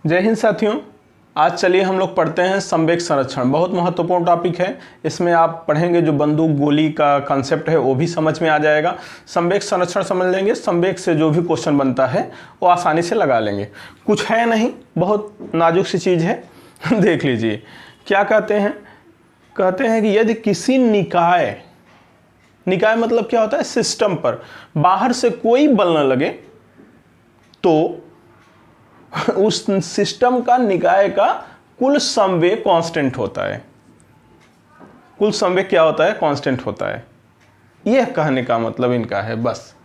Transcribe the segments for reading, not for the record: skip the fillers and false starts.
जय हिंद साथियों। आज चलिए हम लोग पढ़ते हैं संवेग संरक्षण। बहुत महत्वपूर्ण टॉपिक है। इसमें आप पढ़ेंगे जो बंदूक गोली का कॉन्सेप्ट है वो भी समझ में आ जाएगा। संवेग संरक्षण समझ लेंगे, संवेग से जो भी क्वेश्चन बनता है वो आसानी से लगा लेंगे। कुछ है नहीं, बहुत नाजुक सी चीज़ है। देख लीजिए क्या कहते हैं। कहते हैं कि यदि किसी निकाय मतलब क्या होता है, सिस्टम पर बाहर से कोई बल न लगे तो उस सिस्टम का निकाय का कुल संवेग कांस्टेंट होता है। कुल संवेग क्या होता है? कांस्टेंट होता है। यह कहने का मतलब इनका है, बस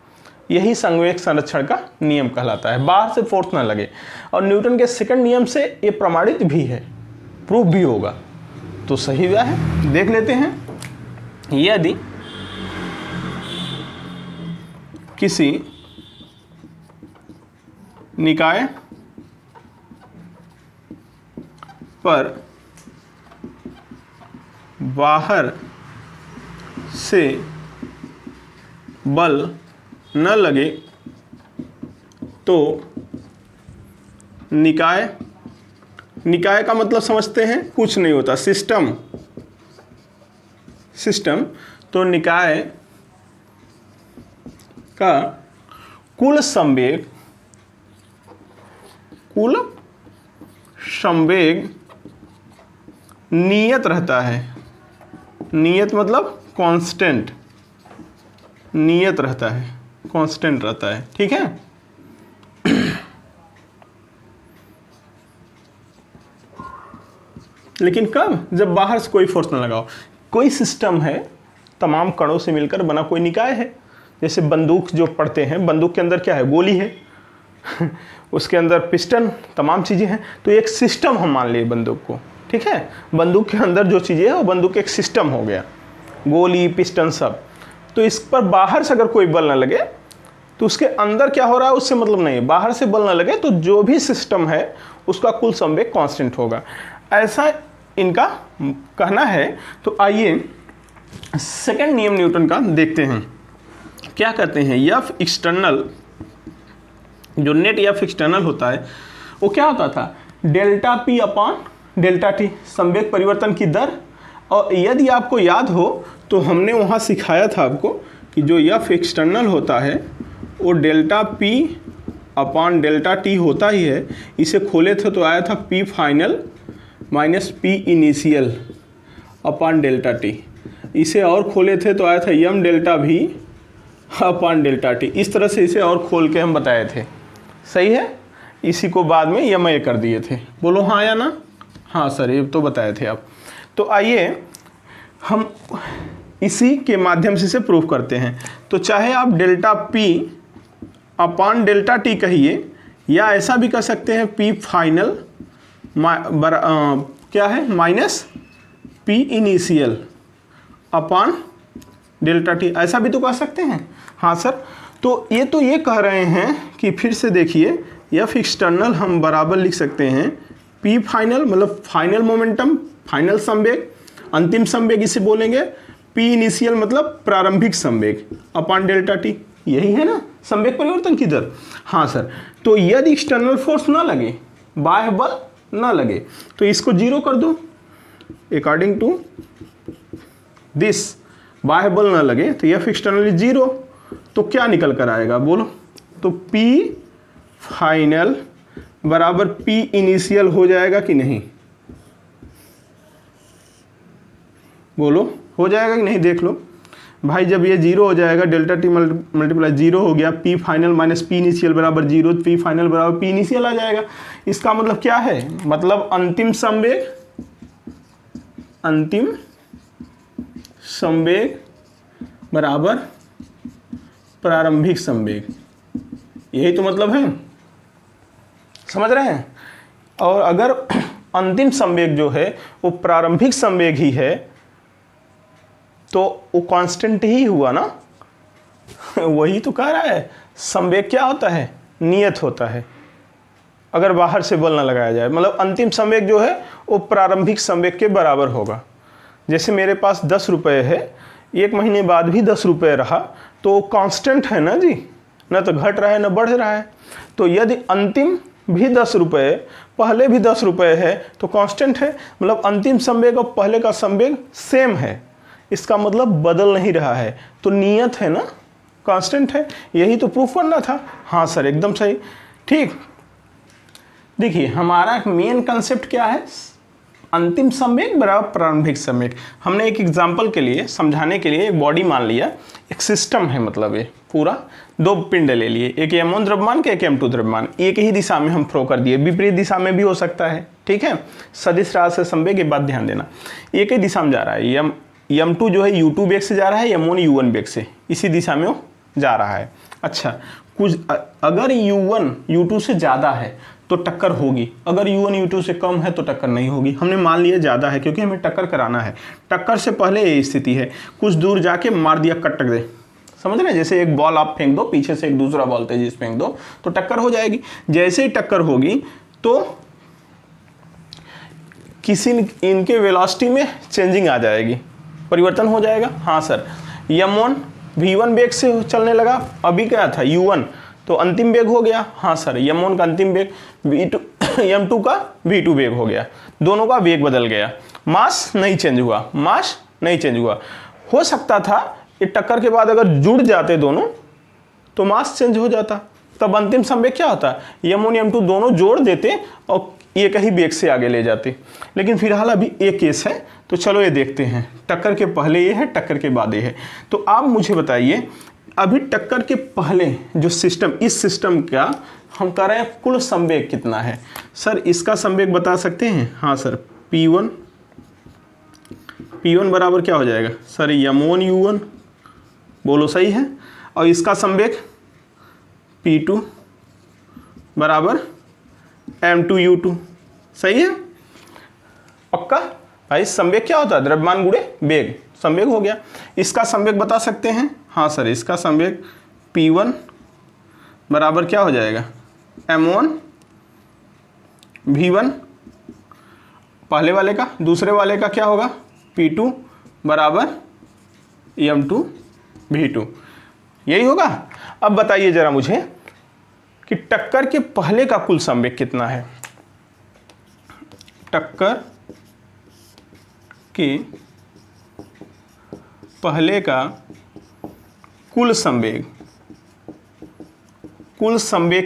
यही संवेग संरक्षण का नियम कहलाता है। बाहर से फोर्स ना लगे। और न्यूटन के सेकंड नियम से ये प्रमाणित भी है, प्रूफ भी होगा, तो सही हुआ है। देख लेते हैं। यदि किसी निकाय पर बाहर से बल न लगे तो निकाय का मतलब समझते हैं, कुछ नहीं होता, सिस्टम। तो निकाय का कुल संवेग नियत रहता है। नियत मतलब कांस्टेंट, नियत रहता है, कांस्टेंट रहता है। ठीक है। लेकिन कब? जब बाहर से कोई फोर्स ना लगाओ। कोई सिस्टम है, तमाम कणों से मिलकर बना कोई निकाय है। जैसे बंदूक जो पढ़ते हैं, बंदूक के अंदर क्या है? गोली है। उसके अंदर पिस्टन, तमाम चीज़ें हैं। तो एक सिस्टम हम मान लिए बंदूक को। ठीक है। बंदूक के अंदर जो चीज़ें हैं वो बंदूक एक सिस्टम हो गया, गोली पिस्टन सब। तो इस पर बाहर से अगर कोई बल ना लगे तो उसके अंदर क्या हो रहा है उससे मतलब नहीं है। बाहर से बल ना लगे तो जो भी सिस्टम है उसका कुल संवेग कांस्टेंट होगा, ऐसा इनका कहना है। तो आइए सेकंड नियम न्यूटन का देखते हैं। क्या कहते हैं? एफ एक्सटर्नल, जो नेट एफ एक्सटर्नल होता है वो क्या होता था? Delta P upon delta T, संवेग परिवर्तन की दर। और यदि आपको याद हो तो हमने वहाँ सिखाया था आपको कि जो एफ एक्सटर्नल होता है वो delta P upon delta T होता ही है। इसे खोले थे तो आया था P final minus P initial upon delta T. इसे और खोले थे तो आया था यम डेल्टा भी अपॉन डेल्टा टी। इस तरह से इसे और खोल के हम बताए थे। सही है। इसी को बाद में यम ए कर दिए थे। बोलो हाँ या ना? हाँ सर, ये तो बताए थे आप। तो आइए हम इसी के माध्यम से इसे प्रूफ करते हैं। तो चाहे आप delta P upon delta T कहिए, या ऐसा भी कर सकते हैं पी फाइनल क्या है minus P initial upon delta T, ऐसा भी तो कर सकते हैं। हाँ सर। तो ये कह रहे हैं कि फिर से देखिए, एफ एक्सटर्नल हम बराबर लिख सकते हैं पी फाइनल मतलब फाइनल मोमेंटम, फाइनल संवेग, अंतिम संवेग इसे बोलेंगे। पी इनिशियल मतलब प्रारंभिक संवेग अपॉन डेल्टा टी। यही है ना संवेग परिवर्तन की दर। हाँ सर। तो यदि एक्सटर्नल फोर्स ना लगे, बाह्य बल ना लगे, तो इसको जीरो कर दो अकॉर्डिंग टू दिस। बाह्य बल ना लगे तो एफ एक्सटर्नल जीरो। तो क्या निकल कर आएगा बोलो? तो पी फाइनल बराबर पी इनिशियल हो जाएगा कि नहीं? बोलो हो जाएगा कि नहीं? देख लो भाई, जब ये जीरो हो जाएगा, डेल्टा टी मल्टीप्लाई जीरो हो गया, P final minus P initial बराबर जीरो, पी फाइनल बराबर पी इनिशियल आ जाएगा। इसका मतलब क्या है? मतलब अंतिम संवेग बराबर प्रारंभिक संवेग। यही तो मतलब है। समझ रहे हैं? और अगर अंतिम संवेग जो है वो प्रारंभिक संवेग ही है तो वो कांस्टेंट ही हुआ ना। वही तो कह रहा है। संवेग क्या होता है? नियत होता है। अगर बाहर से बल ना लगाया जाए, मतलब अंतिम संवेग जो है वो प्रारंभिक संवेग के बराबर होगा। जैसे मेरे पास 10 रुपये है, 1 महीने बाद भी 10 रुपये रहा, तो कांस्टेंट है ना जी, न तो घट रहा है न बढ़ रहा है। तो यदि अंतिम भी 10 रुपये, पहले भी 10 रुपये है, तो कांस्टेंट है, मतलब अंतिम संवेग और पहले का संवेग सेम है, इसका मतलब बदल नहीं रहा है, तो नियत है ना, कांस्टेंट है, यही तो प्रूफ करना था। हाँ सर एकदम सही। ठीक, देखिए हमारा मेन कंसेप्ट क्या है, अंतिम संवेग बराबर प्रारंभिक संवेग। हमने एक एग्जांपल के लिए समझाने के लिए एक बॉडी मान लिया, एक सिस्टम है, मतलब ये पूरा दो पिंड ले लिए, एक m1 द्रव्यमान के एक m2 द्रव्यमान, एक ही दिशा में हम फ्लो कर दिए, विपरीत दिशा में भी हो सकता है, ठीक है। सदिश राशि से संवेग, ये बात ध्यान देना, एक ही दिशा में जा रहा है, m2 जो है u2 वेग से जा रहा है, m1 u1 वेग से, इसी दिशा में वो जा रहा है। अच्छा, कुछ अगर u1 u2 से ज़्यादा है तो टक्कर होगी, अगर u1 u2 से कम है तो टक्कर नहीं होगी। हमने मान लिया ज़्यादा है क्योंकि हमें टक्कर कराना है, टक्कर से पहले ये स्थिति है, कुछ दूर जाके मार दिया, कटक दे, समझ रहे हैं, जैसे एक बॉल आप फेंक दो, पीछे से एक दूसरा बॉल तेजी से फेंक दो तो टक्कर हो जाएगी। जैसे ही टक्कर होगी तो किसी इनके वेलोसिटी में चेंजिंग आ जाएगी, परिवर्तन हो जाएगा। हाँ सर, m1 v1 वेग से चलने लगा, अभी क्या था u1, तो अंतिम वेग हो गया। हाँ सर, m1 का अंतिम वेग, v2 m2 का v2 वेग हो गया, दोनों का वेग बदल गया, मास नहीं चेंज हुआ, मास नहीं चेंज हुआ। हो सकता था ये टक्कर के बाद अगर जुड़ जाते दोनों तो मास चेंज हो जाता, तब अंतिम संवेग क्या होता, m1 m2 दोनों जोड़ देते और एक ही वेग से आगे ले जाते। लेकिन फिलहाल अभी एक केस है, तो चलो ये देखते हैं, टक्कर के पहले ये है, टक्कर के बाद ये है। तो आप मुझे बताइए, अभी टक्कर के पहले जो सिस्टम, इस सिस्टम का हम कह रहे हैं कुल संवेग कितना है। सर इसका संवेग बता सकते हैं। हाँ सर, P1 बराबर क्या हो जाएगा सर, m1 u1, बोलो सही है, और इसका संवेग P2 बराबर m2 u2, सही है, पक्का भाई। संवेग क्या होता है, द्रव्यमान गुणे वेग, संवेग हो गया। इसका संवेग बता सकते हैं। हाँ सर, इसका संवेग P1 बराबर क्या हो जाएगा, m1 v1, पहले वाले का, दूसरे वाले का क्या होगा, P2 बराबर m2 v2, यही होगा। अब बताइए जरा मुझे कि टक्कर के पहले का कुल संवेग कितना है। टक्कर के पहले का कुल संवेग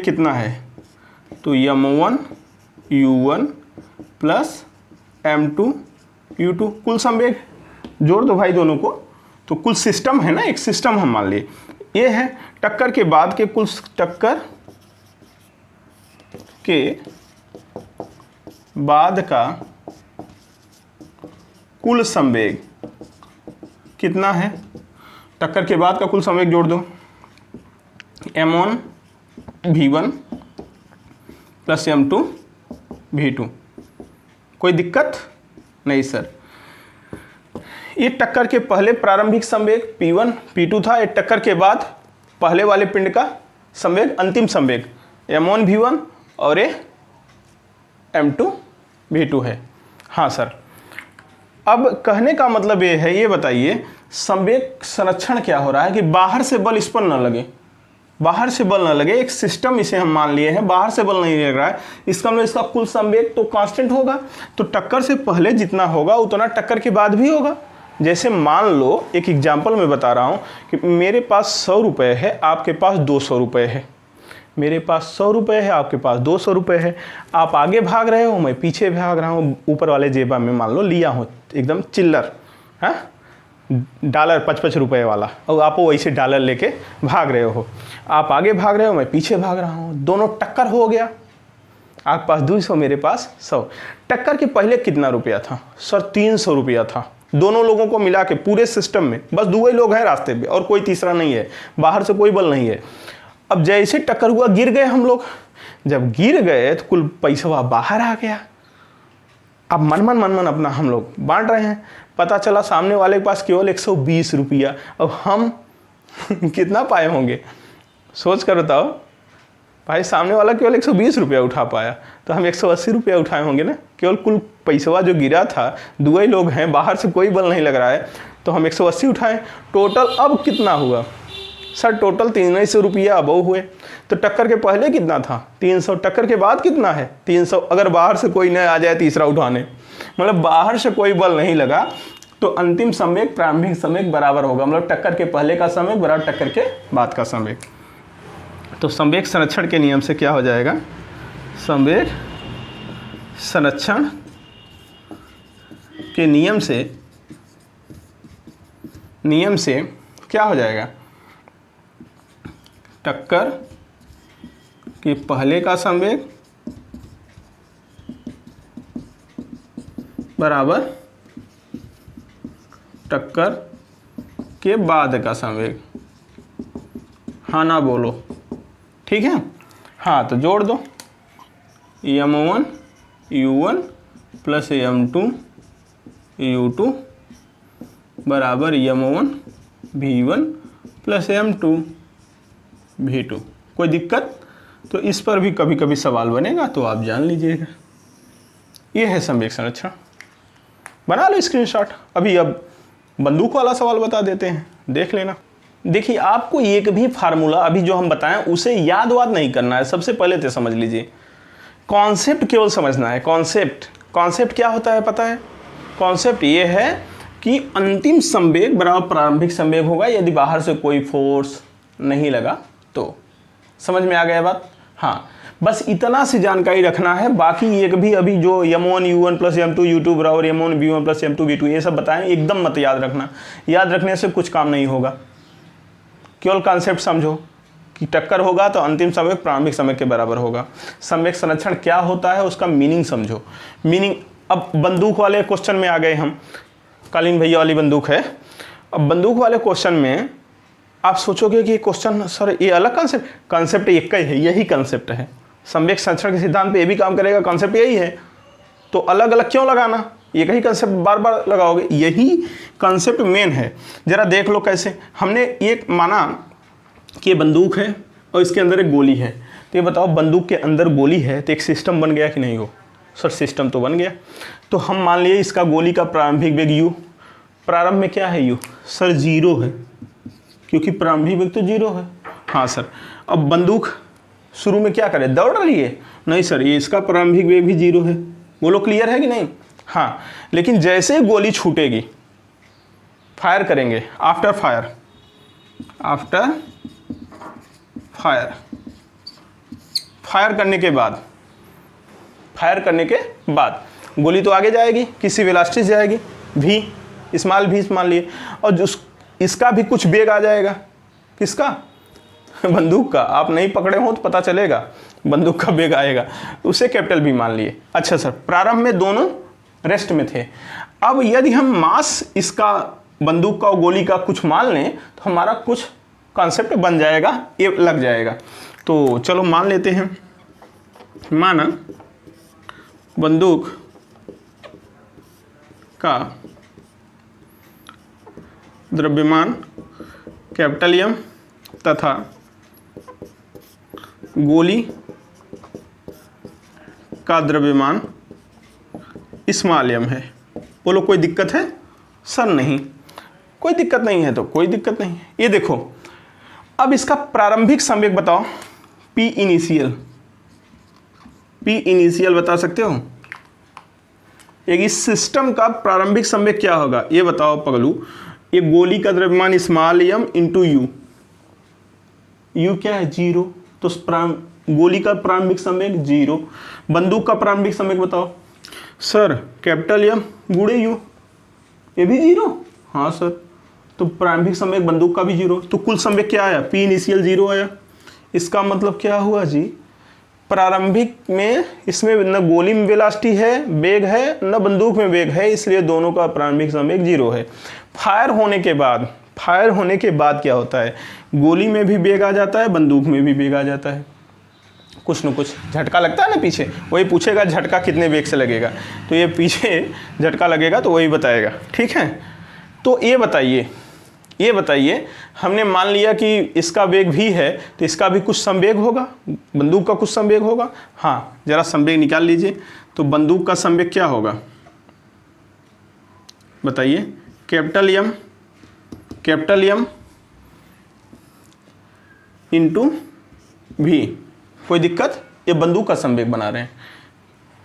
कितना है, तो m1 u1 plus m2 u2, कुल संवेग जोड़ दो भाई दोनों को, तो कुल सिस्टम है ना, एक सिस्टम हम मान लिए, ये है टक्कर के बाद के कुल, टक्कर के बाद का कुल संवेग कितना है, टक्कर के बाद का कुल संवेग जोड़ दो, m1 v1 plus m2 v2, कोई दिक्कत नहीं सर। ये टक्कर के पहले प्रारंभिक संवेग P1 P2 था, ये टक्कर के बाद पहले वाले पिंड का संवेग, अंतिम संवेग m1 v1 और ये m2 v2 है। हाँ सर, अब कहने का मतलब ये है, ये बताइए संवेग संरक्षण क्या हो रहा है कि बाहर से बल इस पर न लगे, बाहर से बल न लगे, एक सिस्टम इसे हम मान लिए हैं, बाहर से बल नहीं लग रहा है, इसका मतलब इसका कुल संवेग तो कांस्टेंट होगा, तो टक्कर से पहले जितना होगा उतना टक्कर के बाद भी होगा। जैसे मान लो, एक एग्जांपल मैं बता रहा हूँ कि मेरे पास 100 रुपये है, आपके पास 200 रुपये है, मेरे पास 100 रुपये है, आपके पास 200 रुपये है, आप आगे भाग रहे हो, मैं पीछे भाग रहा हूँ, ऊपर वाले जेबा में मान लो लिया हूँ एकदम चिल्लर, हाँ $55 रुपये वाला, और आप वैसे डॉलर लेके भाग रहे हो, आप आगे भाग रहे हो, मैं पीछे भाग रहा हूँ, दोनों टक्कर हो गया, आपके पास 200, मेरे पास 100। टक्कर के पहले कितना रुपया था सर, 300 रुपया था, दोनों लोगों को मिला के पूरे सिस्टम में, बस दो ही लोग हैं रास्ते पे और कोई तीसरा नहीं है, बाहर से कोई बल नहीं है। अब जैसे टक्कर हुआ, गिर गए हम लोग, जब गिर गए तो कुल पैसा बाहर आ गया। अब मन अपना हम लोग बांट रहे हैं, पता चला सामने वाले के पास केवल 120 रुपया, अब हम कितना पाए होंगे, सोच कर बताओ भाई, सामने वाला केवल 120 रुपया उठा पाया, तो हम 180 रुपया उठाए होंगे ना, केवल कुल पैसा जो गिरा था, दो ही लोग हैं, बाहर से कोई बल नहीं लग रहा है, तो हम 180 उठाए, टोटल अब कितना हुआ, सर टोटल 300 रुपया अबव हुए, तो टक्कर के पहले कितना था 300, टक्कर के बाद कितना है 300। अगर बाहर से कोई न आ जाए तीसरा उठाने, मतलब बाहर से कोई बल नहीं लगा, तो अंतिम संवेग प्रारंभिक संवेग बराबर होगा, मतलब टक्कर के पहले का संवेग बराबर टक्कर के बाद का संवेग। तो संवेग संरक्षण के नियम से क्या हो जाएगा, संवेग संरक्षण के नियम से क्या हो जाएगा, टक्कर के पहले का संवेग बराबर टक्कर के बाद का संवेग। हाँ ना बोलो, ठीक है। हाँ तो जोड़ दो, m1 u1 plus m2 u2 बराबर m1 v1 plus m2 v2। कोई दिक्कत? तो इस पर भी कभी कभी सवाल बनेगा तो आप जान लीजिएगा। ये है संवेग संरक्षण, बना लो स्क्रीनशॉट। अब बंदूक वाला सवाल बता देते हैं, देख लेना। देखिए आपको एक भी फार्मूला अभी जो हम बताएं उसे याद वाद नहीं करना है, सबसे पहले तो समझ लीजिए, कॉन्सेप्ट केवल समझना है। कॉन्सेप्ट क्या होता है पता है? कॉन्सेप्ट ये है कि अंतिम संवेग बराबर प्रारंभिक संवेग होगा यदि बाहर से कोई फोर्स नहीं लगा तो। समझ में आ गया बात? हाँ, बस इतना सी जानकारी रखना है। बाकी एक भी अभी जो m1 u1 plus m2 u2 बराबर m1 v1 plus m2 v2 ये सब बताएं, एकदम मत याद रखना। याद रखने से कुछ काम नहीं होगा, केवल कॉन्सेप्ट समझो कि टक्कर होगा तो अंतिम संवेग प्रारंभिक संवेग के बराबर होगा। संवेग संरक्षण क्या होता है उसका मीनिंग समझो। मीनिंग, अब बंदूक वाले क्वेश्चन में आ गए हम, कालीन भैया वाली बंदूक है। अब बंदूक वाले क्वेश्चन में आप सोचोगे कि क्वेश्चन सर ये अलग कॉन्सेप्ट एक ही है, यही कॉन्सेप्ट है। संवेग संरक्षण के सिद्धांत पे ये भी काम करेगा, कॉन्सेप्ट यही है, तो अलग अलग क्यों लगाना, एक ही कॉन्सेप्ट बार बार लगाओगे, यही कॉन्सेप्ट मेन है। जरा देख लो कैसे। हमने एक माना कि ये बंदूक है और इसके अंदर एक गोली है, तो ये बताओ बंदूक के अंदर गोली है तो एक सिस्टम बन गया कि नहीं? हो सर सिस्टम तो बन गया। तो हम मान लिए इसका गोली का प्रारंभिक वेग u, प्रारंभ में क्या है u? सर 0 है, क्योंकि प्रारंभिक वेग तो 0 है। हाँ सर, अब बंदूक शुरू में क्या करे, दौड़ रही है? नहीं सर, ये इसका प्रारंभिक वेग भी 0 है। बोलो क्लियर है कि नहीं? हाँ, लेकिन जैसे गोली छूटेगी, फायर करेंगे, आफ्टर फायर करने के बाद गोली तो आगे जाएगी, किसी वेलोसिटी से जाएगी v, स्मॉल v मान लिए, और जो इसका भी कुछ वेग आ जाएगा। किसका? बंदूक का। आप नहीं पकड़े हो तो पता चलेगा, बंदूक का वेग आएगा, उसे कैपिटल V मान लिए। अच्छा सर, प्रारंभ में दोनों रेस्ट में थे। अब यदि हम मास इसका बंदूक का और गोली का कुछ मान लें तो हमारा कुछ कॉन्सेप्ट बन जाएगा, ये लग जाएगा। तो चलो मान लेते हैं, माना बंदूक का द्रव्यमान कैपिटल M तथा गोली का द्रव्यमान स्मॉल m है। बोलो कोई दिक्कत है? सर नहीं, कोई दिक्कत नहीं है तो कोई दिक्कत नहीं। ये देखो, अब इसका प्रारंभिक संवेग बताओ, P इनिशियल बता सकते हो? एक इस सिस्टम का प्रारंभिक संवेग क्या होगा ये बताओ पगलू। ये गोली का द्रव्यमान स्मॉल m इंटू u, क्या है 0, तो गोली का प्रारंभिक संवेग 0। बंदूक का प्रारंभिक संवेग बताओ। सर कैपिटल M गुणे u, ये भी 0। हाँ सर, तो प्रारंभिक संवेग बंदूक का भी 0, तो कुल संवेग क्या आया? P इनिशियल 0 आया। इसका मतलब क्या हुआ जी, प्रारंभिक में इसमें न गोली में वेलोसिटी है, वेग है, न बंदूक में वेग है, इसलिए दोनों का प्रारंभिक संवेग 0 है। फायर होने के बाद क्या होता है, गोली में भी वेग आ जाता है, बंदूक में भी वेग आ जाता है, कुछ न कुछ झटका लगता है ना पीछे। वही पूछेगा झटका कितने वेग से लगेगा, तो ये पीछे झटका लगेगा तो वही बताएगा, ठीक है। तो ये बताइए हमने मान लिया कि इसका वेग भी है तो इसका भी कुछ संवेग होगा, बंदूक का कुछ संवेग होगा। हाँ, जरा संवेग निकाल लीजिए। तो बंदूक का संवेग क्या होगा बताइए? कैपिटल M इंटू भी। कोई दिक्कत? ये बंदूक का संवेग बना रहे हैं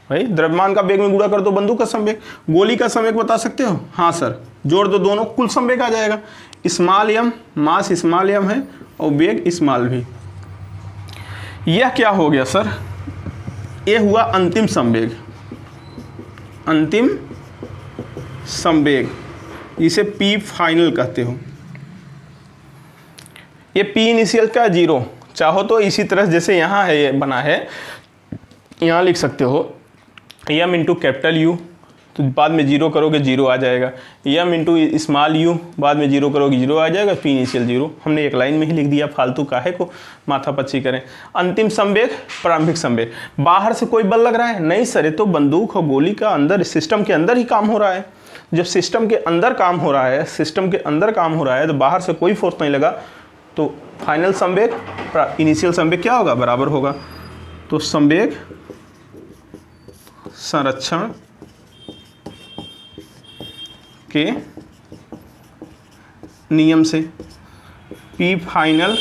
भाई, द्रव्यमान का वेग में गुणा कर दो बंदूक का संवेग। गोली का संवेग बता सकते हो? हाँ सर, जोड़ दो दोनों, कुल संवेग आ जाएगा। Small M, mass small M है और वेग स्मॉल भी। यह क्या हो गया सर? ये हुआ अंतिम संवेग, अंतिम संवेग, इसे पी फाइनल कहते हो। ये पी इनिशियल का 0, चाहो तो इसी तरह जैसे यहाँ है ये बना है, यहाँ लिख सकते हो यम इंटू कैपिटल यू, तो बाद में 0 करोगे 0 आ जाएगा। यम इंटू स्मॉल यू, बाद में 0 करोगे 0 आ जाएगा। पी इनिशियल 0, हमने एक लाइन में ही लिख दिया, फालतू काहे को माथापच्ची करें। अंतिम संवेग, प्रारंभिक संवेग। बाहर से कोई बल लग रहा है? नहीं सर, ये तो बंदूक और गोली का अंदर, सिस्टम के अंदर ही काम हो रहा है। जब सिस्टम के अंदर काम हो रहा है, सिस्टम के अंदर काम हो रहा है, तो बाहर से कोई फोर्स नहीं लगा, तो फाइनल संवेग इनिशियल संवेग क्या होगा? बराबर होगा। तो संवेग संरक्षण के नियम से P फाइनल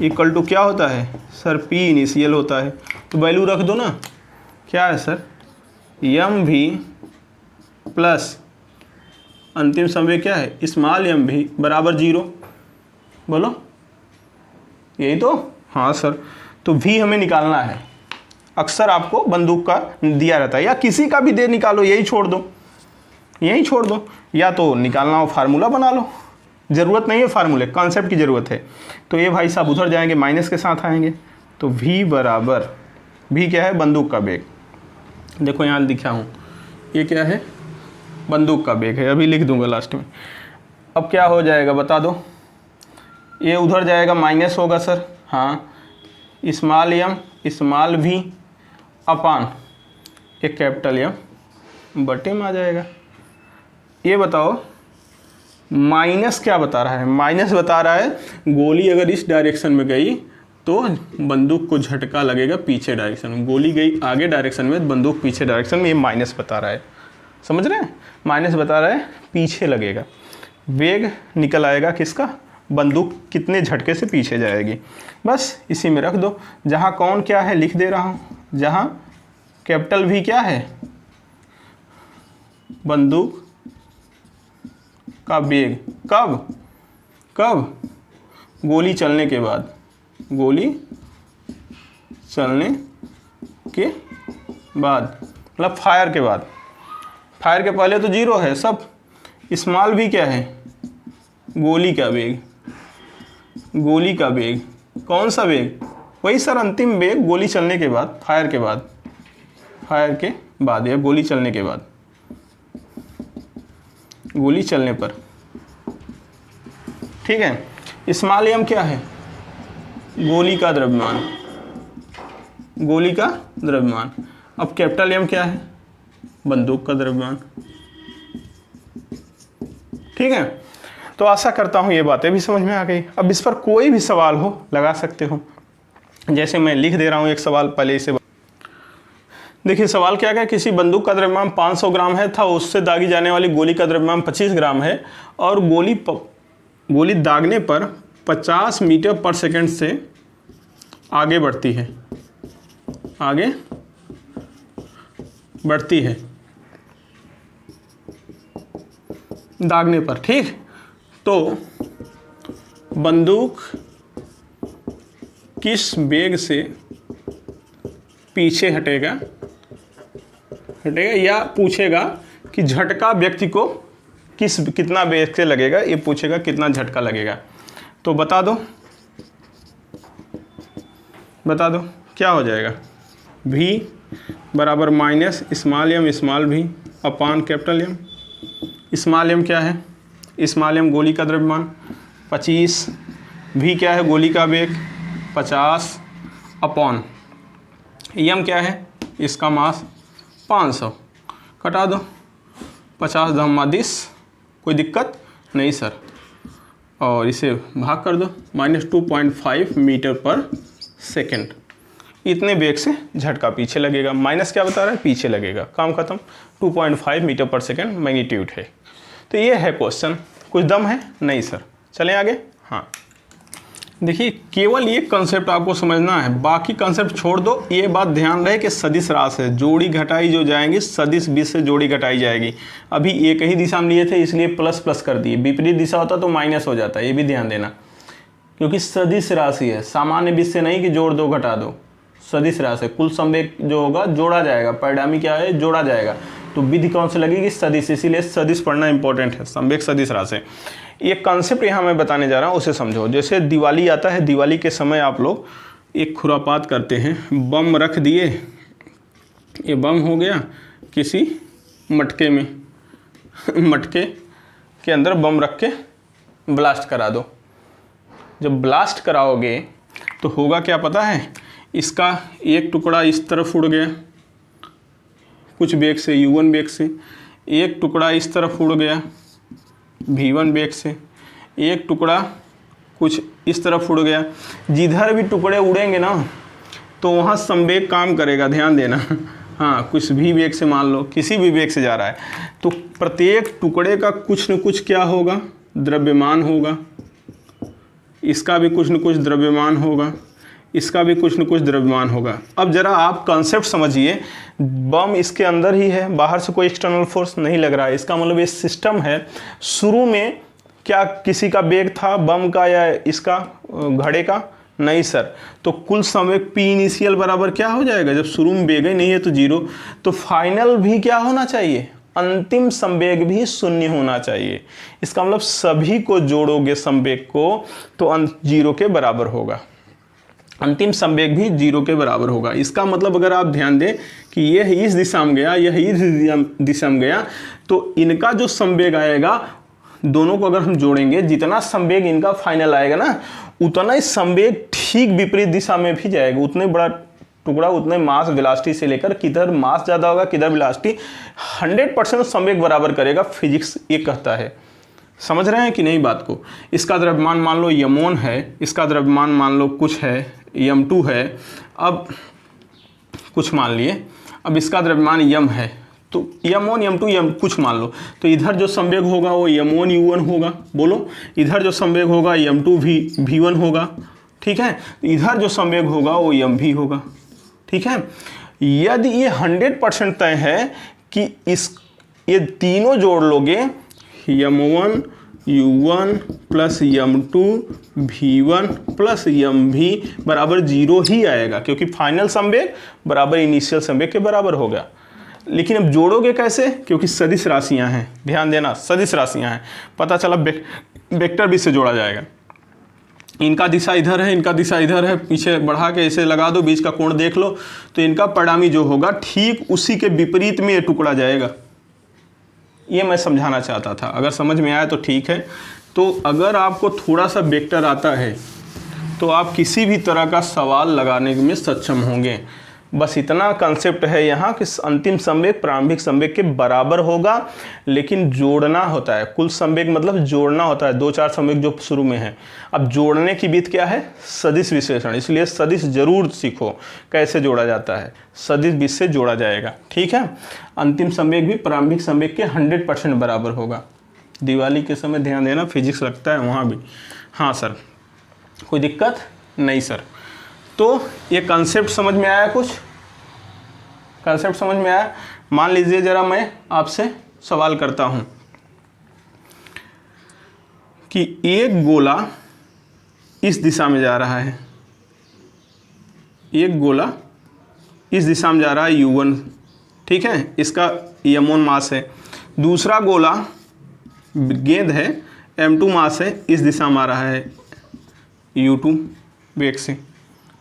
इक्वल टू क्या होता है सर? P इनिशियल होता है। तो वैल्यू रख दो ना, क्या है सर? एम भी प्लस अंतिम संवेग क्या है? स्मॉल एम भी बराबर 0। बोलो यही तो? हाँ सर। तो भी हमें निकालना है। अक्सर आपको बंदूक का दिया रहता है, या किसी का भी दे निकालो, यही छोड़ दो, यही छोड़ दो, या तो निकालना हो फार्मूला बना लो। ज़रूरत नहीं है फार्मूले, कॉन्सेप्ट की ज़रूरत है। तो ये भाई साहब उधर जाएंगे, माइनस के साथ आएंगे। तो v बराबर, v क्या है? बंदूक का वेग। देखो यहाँ लिखा हूँ, ये क्या है? बंदूक का वेग है, अभी लिख दूंगा लास्ट में। अब क्या हो जाएगा बता दो? ये उधर जाएगा, माइनस होगा सर। हाँ, स्मॉल एम स्मॉल भी अपान एक कैपिटल एम बटे में आ जाएगा। ये बताओ माइनस क्या बता रहा है? माइनस बता रहा है गोली अगर इस डायरेक्शन में गई तो बंदूक को झटका लगेगा पीछे डायरेक्शन में, गोली गई आगे डायरेक्शन में, बंदूक पीछे डायरेक्शन में। ये माइनस बता रहा है, समझ रहे हैं? माइनस बता रहा है पीछे लगेगा। वेग निकल आएगा किसका? बंदूक कितने झटके से पीछे जाएगी। बस इसी में रख दो। जहाँ कौन क्या है लिख दे रहा हूँ, जहाँ कैपिटल भी क्या है? बंदूक का वेग। कब? कब? गोली चलने के बाद, गोली चलने के बाद, मतलब फायर के बाद। फायर के पहले तो 0 है सब। स्मॉल भी क्या है? गोली का वेग। गोली का वेग कौन सा वेग? वही सर अंतिम वेग, गोली चलने के बाद, फायर के बाद, फायर के बाद या गोली चलने के बाद, गोली चलने पर। ठीक है। स्मॉल एम क्या है? गोली का द्रव्यमान, गोली का द्रव्यमान। अब कैपिटल एम क्या है? बंदूक का द्रव्यमान। ठीक है। तो आशा करता हूँ ये बातें भी समझ में आ गई। अब इस पर कोई भी सवाल हो लगा सकते हो। जैसे मैं लिख दे रहा हूँ एक सवाल पहले इसे। देखिए सवाल क्या है? किसी बंदूक का द्रव्यमान 500 ग्राम है था, उससे दागी जाने वाली गोली का द्रव्यमान 25 ग्राम है और गोली दागने पर 50 मीटर पर सेकंड से आगे बढ़ती है, आगे बढ़ती है दागने पर। ठीक, तो बंदूक किस वेग से पीछे हटेगा या पूछेगा कि झटका व्यक्ति को कितना वेग से लगेगा, ये पूछेगा कितना झटका लगेगा। तो बता दो क्या हो जाएगा? v बराबर माइनस स्मॉल भी अपान कैपिटल एम। स्मॉल एम क्या है? स्मॉल एम गोली का द्रव्यमान 25, v क्या है? गोली का वेग 50 अपॉन एम क्या है? इसका मास 500। कटा दो, 50 दम 20, कोई दिक्कत नहीं सर। और इसे भाग कर दो, -2.5 मीटर पर सेकेंड। इतने वेग से झटका पीछे लगेगा। माइनस क्या बता रहा है? पीछे लगेगा। काम खत्म। 2.5 मीटर पर सेकेंड मैग्नीट्यूड है। तो ये है क्वेश्चन। कुछ दम है? नहीं सर। चलें आगे। हाँ, देखिए केवल ये कंसेप्ट आपको समझना है, बाकी कंसेप्ट छोड़ दो। ये बात ध्यान रहे कि सदिश राशि है, जोड़ी घटाई जो जाएंगी सदिश बीच से जोड़ी घटाई जाएगी। अभी एक ही दिशा में लिए थे इसलिए प्लस प्लस कर दिए, विपरीत दिशा होता तो माइनस हो जाता है, ये भी ध्यान देना, क्योंकि सदिश राशि है, सामान्य बीच से नहीं कि जोड़ दो घटा दो। सदिश राशि कुल संवेग जो होगा जोड़ा जाएगा, परिणामी क्या है जोड़ा जाएगा, तो विधि कौन सी लगेगी सदिश, इसीलिए सदिश पढ़ना इंपॉर्टेंट है, संवेग सदिश राशि। ये कॉन्सेप्ट यहाँ मैं बताने जा रहा हूँ उसे समझो। जैसे दिवाली आता है, दिवाली के समय आप लोग एक खुरापात करते हैं, बम रख दिए, ये बम हो गया किसी मटके में, मटके के अंदर बम रख के ब्लास्ट करा दो। जब ब्लास्ट कराओगे तो होगा क्या पता है, इसका एक टुकड़ा इस तरफ उड़ गया कुछ वेग से u1 वेग से, एक टुकड़ा इस तरफ उड़ गया v1 वेग से, एक टुकड़ा कुछ इस तरफ उड़ गया। जिधर भी टुकड़े उड़ेंगे ना तो वहाँ संवेग काम करेगा, ध्यान देना। हाँ, कुछ भी वेग से, मान लो किसी भी वेग से जा रहा है, तो प्रत्येक टुकड़े का कुछ न कुछ क्या होगा, द्रव्यमान होगा। इसका भी कुछ न कुछ द्रव्यमान होगा, इसका भी कुछ न कुछ द्रव्यमान होगा। अब जरा आप कॉन्सेप्ट समझिए, बम इसके अंदर ही है, बाहर से कोई एक्सटर्नल फोर्स नहीं लग रहा है, इसका मतलब ये सिस्टम है। शुरू में क्या किसी का वेग था, बम का या इसका घड़े का? नहीं सर। तो कुल संवेग P इनिशियल बराबर क्या हो जाएगा, जब शुरू में वेग ही नहीं है तो जीरो, तो फाइनल भी क्या होना चाहिए, अंतिम संवेग भी शून्य होना चाहिए। इसका मतलब सभी को जोड़ोगे संवेग को तो जीरो के बराबर होगा, अंतिम संवेग भी जीरो के बराबर होगा। इसका मतलब अगर आप ध्यान दें कि यह इस दिशा में गया, यह इस दिशा में गया, तो इनका जो संवेग आएगा, दोनों को अगर हम जोड़ेंगे, जितना संवेग इनका फाइनल आएगा ना, उतना ही संवेग ठीक विपरीत दिशा में भी जाएगा। उतने बड़ा टुकड़ा उतने मास वेलोसिटी से लेकर, किधर मास ज़्यादा होगा किधर वेलोसिटी, 100% संवेग बराबर करेगा, फिजिक्स ये कहता है। समझ रहे हैं कि नहीं बात को? इसका द्रव्यमान मान लो m1 है, इसका द्रव्यमान मान लो कुछ है m2 है, अब कुछ मान लिए, अब इसका द्रव्यमान m है, तो m1 m2 m कुछ मान लो, तो इधर जो संवेग होगा वो m1 u1 होगा, बोलो, इधर जो संवेग होगा m2 v1 होगा, ठीक है, इधर जो संवेग होगा वो mv होगा, ठीक है। यदि ये 100% तय है कि ये तीनों जोड़ लोगे, m1 u1 plus m2 v1 plus mv बराबर जीरो ही आएगा, क्योंकि फाइनल संवेग बराबर इनिशियल संवेग के बराबर हो गया। लेकिन अब जोड़ोगे कैसे, क्योंकि सदिश राशियां हैं, ध्यान देना, सदिश राशियां हैं, पता चला वेक्टर भी से जोड़ा जाएगा। इनका दिशा इधर है, इनका दिशा इधर है, पीछे बढ़ा के इसे लगा दो, बीच का कोण देख लो, तो इनका परिणामी जो होगा ठीक उसी के विपरीत में ये टुकड़ा जाएगा। ये मैं समझाना चाहता था, अगर समझ में आया तो ठीक है। तो अगर आपको थोड़ा सा वेक्टर आता है तो आप किसी भी तरह का सवाल लगाने में सक्षम होंगे। बस इतना कंसेप्ट है यहाँ कि अंतिम संवेग प्रारंभिक संवेग के बराबर होगा, लेकिन जोड़ना होता है। कुल संवेग मतलब जोड़ना होता है, 2-4 संवेग जो शुरू में है। अब जोड़ने की विधि क्या है, सदिश विश्लेषण, इसलिए सदिश जरूर सीखो कैसे जोड़ा जाता है, सदिश विधि से जोड़ा जाएगा, ठीक है। अंतिम संवेग भी प्रारंभिक संवेग के 100% बराबर होगा। दिवाली के समय ध्यान देना, फिजिक्स लगता है वहाँ भी। हाँ सर, कोई दिक्कत नहीं सर। तो ये कंसेप्ट समझ में आया, कुछ कंसेप्ट समझ में आया? मान लीजिए जरा मैं आपसे सवाल करता हूं कि एक गोला इस दिशा में जा रहा है, एक गोला इस दिशा में जा रहा है u1, ठीक है, इसका m1 मास है। दूसरा गोला गेंद है, m2 मास है, इस दिशा में आ रहा है u2 वेग से,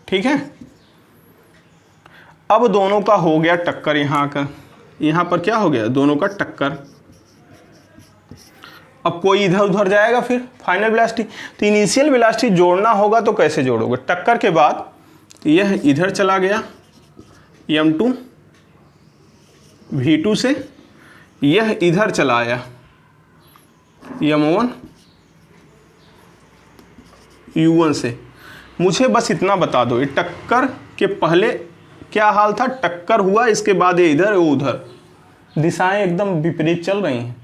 ठीक है। अब दोनों का हो गया टक्कर, यहाँ पर क्या हो गया, दोनों का टक्कर। अब कोई इधर उधर जाएगा, फिर फाइनल वेलोसिटी, तो इनिशियल वेलोसिटी जोड़ना होगा तो कैसे जोड़ोगे? टक्कर के बाद यह इधर चला गया m2 v2 से, यह इधर चला आया m1 u1 से। मुझे बस इतना बता दो, ये टक्कर के पहले क्या हाल था, टक्कर हुआ, इसके बाद ये इधर वो उधर, दिशाएं एकदम विपरीत चल रही हैं।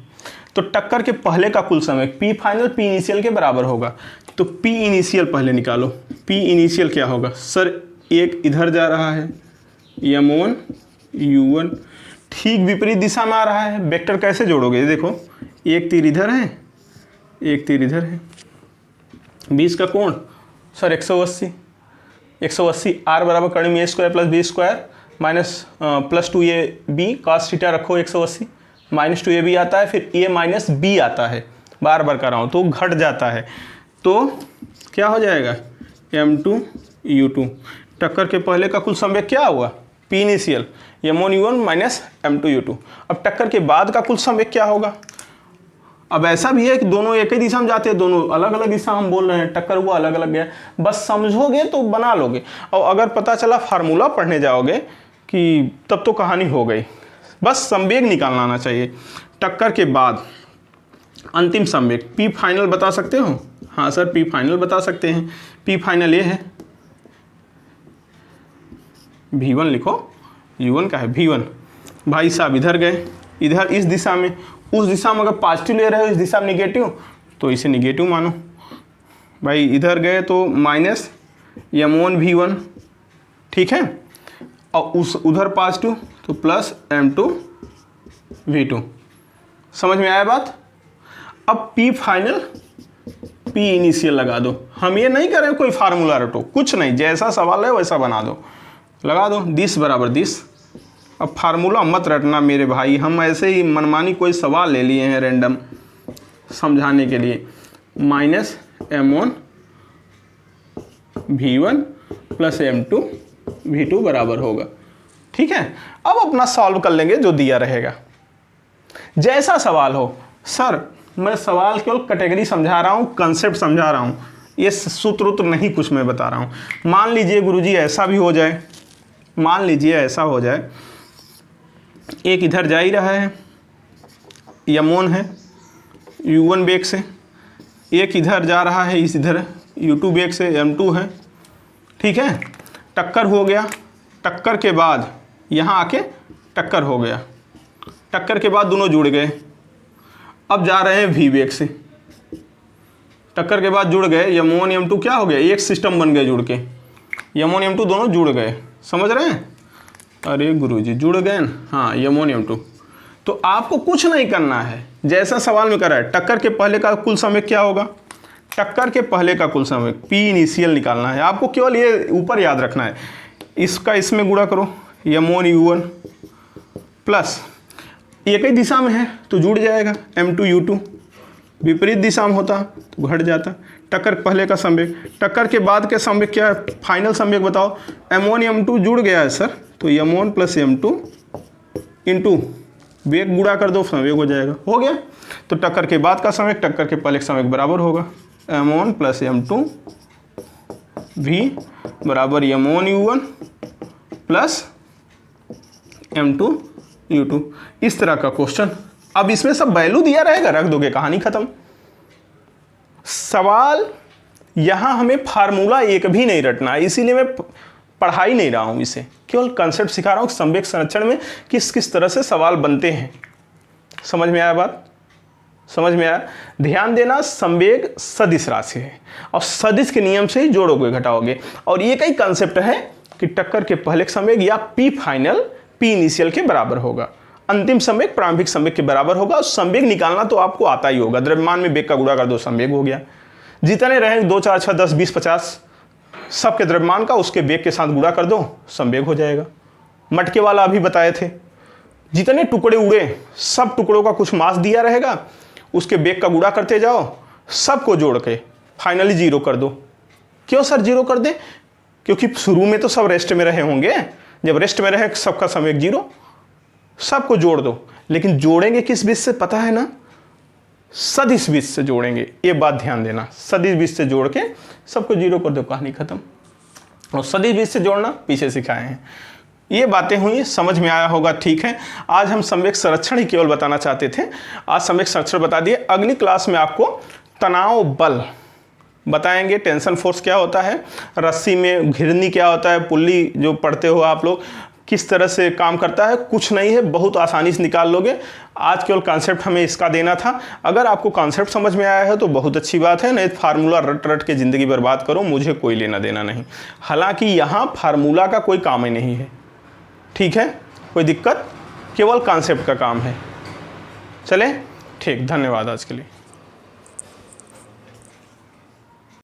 तो टक्कर के पहले का कुल संवेग P फाइनल P इनिशियल के बराबर होगा। तो P इनिशियल पहले निकालो। P इनिशियल क्या होगा सर, एक इधर जा रहा है m1 u1, ठीक विपरीत दिशा में आ रहा है। वेक्टर कैसे जोड़ोगे, देखो एक तीर इधर है, एक तीर इधर है, 20 का कोण सर 180, 180 r बराबर कर्ण a square plus B square minus plus 2ab cos theta रखो 180, माइनस 2ab आता है, फिर a माइनस b आता है, बार बार कर रहा हूँ तो घट जाता है। तो क्या हो जाएगा m2 u2। टक्कर के पहले का कुल संवेग क्या हुआ P initial m1 u1 minus m2 u2। अब टक्कर के बाद का कुल संवेग क्या होगा। अब ऐसा भी है कि दोनों एक ही दिशा में जाते हैं, दोनों अलग अलग दिशा हम बोल रहे हैं, टक्कर हुआ अलग अलग गया, बस समझोगे तो बना लोगे। और अगर पता चला फार्मूला पढ़ने जाओगे कि तब तो कहानी हो गई। बस संवेग निकालना आना चाहिए। टक्कर के बाद अंतिम संवेग P फाइनल बता सकते हो। हाँ सर P फाइनल बता सकते हैं। P फाइनल ये है, V1 लिखो, U1 का है V1। भाई साहब इधर गए, इधर इस दिशा में, उस दिशा में अगर पॉजिटिव ले रहे हो, इस दिशा में निगेटिव, तो इसे निगेटिव मानो। भाई इधर गए तो माइनस m1 V1, ठीक है, और उस उधर पॉजिटिव तो प्लस m2 V2। समझ में आया बात। अब P फाइनल P इनिशियल लगा दो। हम ये नहीं करें कोई फार्मूला रटो, कुछ नहीं, जैसा सवाल है वैसा बना दो, लगा दो 10 बराबर 10। अब फार्मूला मत रटना मेरे भाई, हम ऐसे ही मनमानी कोई सवाल ले लिए हैं रैंडम समझाने के लिए। Minus m1 V1 plus m2 V2 बराबर होगा, ठीक है। अब अपना सॉल्व कर लेंगे जो दिया रहेगा, जैसा सवाल हो। सर मैं सवाल केवल कैटेगरी समझा रहा हूँ, कंसेप्ट समझा रहा हूँ, ये सूत्र नहीं कुछ मैं बता रहा हूँ। मान लीजिए गुरुजी ऐसा भी हो जाए, मान लीजिए ऐसा हो जाए, एक इधर जा ही रहा है m1 है u1 बेग से, एक इधर जा रहा है इस इधर u2 बेग से m2 है, ठीक है। टक्कर हो गया, टक्कर के बाद यहाँ आके टक्कर हो गया, टक्कर के बाद दोनों जुड़ गए। अब जा रहे हैं v बेग से, टक्कर के बाद जुड़ गए, m1 m2 क्या हो गया, एक सिस्टम बन गए जुड़ के, m1 m2 दोनों जुड़ गए। समझ रहे हैं, अरे गुरुजी जुड़ गए ना, हाँ m1 m2। तो आपको कुछ नहीं करना है, जैसा सवाल में करा है। टक्कर के पहले का कुल संवेग क्या होगा, टक्कर के पहले का कुल संवेग P इनिशियल निकालना है आपको, केवल ये ऊपर याद रखना है। इसका इसमें गुणा करो, m1 u1 प्लस एक ही दिशा में है तो जुड़ जाएगा m2 u2, विपरीत दिशा में होता तो घट जाता। टक्कर पहले का संवेग, टक्कर के बाद के संवेग क्या है, फाइनल संवेग बताओ। m1 m2 जुड़ गया है सर, तो m1 प्लस m2 इंटू वेग गुणा कर दो, संवेग हो जाएगा, हो गया। तो टक्कर के बाद का संवेग टक्कर के पहले का संवेग बराबर होगा m1 प्लस m2 v बराबर m1 u1 plus m2 u2। इस तरह का क्वेश्चन। अब इसमें सब वैल्यू दिया रहेगा, रख दोगे, कहानी खत्म। सवाल यहाँ हमें फार्मूला एक भी नहीं रटना है, इसीलिए मैं पढ़ा ही नहीं रहा हूँ इसे, केवल कंसेप्ट सिखा रहा हूँ संवेग संरक्षण में किस किस तरह से सवाल बनते हैं। समझ में आया बात, समझ में आया। ध्यान देना, संवेग सदिश राशि है और सदिश के नियम से ही जोड़ोगे घटाओगे, और ये कई कंसेप्ट है कि टक्कर के पहले संवेग या P फाइनल P इनिशियल के बराबर होगा, अंतिम संवेग प्रारंभिक संवेग के बराबर होगा। और संवेग निकालना तो आपको आता ही होगा, द्रव्यमान में वेग का गुणा कर दो, संवेग हो गया। जितने रहेंगे 2 4 6 10 20 50 सबके द्रव्यमान का उसके वेग के साथ गुणा कर दो, संवेग हो जाएगा। मटके वाला अभी बताए थे, जितने टुकड़े उड़े सब टुकड़ों का कुछ मास दिया रहेगा, उसके वेग का गुणा करते जाओ, सबको जोड़ के फाइनली जीरो कर दो। क्यों सर जीरो कर दे, क्योंकि शुरू में तो सब रेस्ट में रहे होंगे, जब रेस्ट में रहे सबका संवेग जीरो, सबको जोड़ दो। लेकिन जोड़ेंगे किस बीच से पता है ना, सदिश बीच से जोड़ेंगे, ये बात ध्यान देना। सदिश बीच से जोड़ के सबको जीरो कर दो, कहानी खत्म। और सदिश बीच से जोड़ना पीछे सिखाए हैं। ये बातें हुई, समझ में आया होगा, ठीक है। आज हम संवेग संरक्षण ही केवल बताना चाहते थे, आज संवेग संरक्षण बता दिए। अगली क्लास में आपको तनाव बल बताएंगे, टेंशन फोर्स क्या होता है, रस्सी में घिरनी क्या होता है, पुल्ली जो पढ़ते हो आप लोग, किस तरह से काम करता है, कुछ नहीं है, बहुत आसानी से निकाल लोगे। आज केवल कॉन्सेप्ट हमें इसका देना था। अगर आपको कॉन्सेप्ट समझ में आया है तो बहुत अच्छी बात है, नहीं फार्मूला रट रट के ज़िंदगी बर्बाद करो, मुझे कोई लेना देना नहीं। हालांकि यहाँ फार्मूला का कोई काम ही नहीं है, ठीक है, कोई दिक्कत, केवल कॉन्सेप्ट का काम है। चलें, ठीक, धन्यवाद आज के लिए।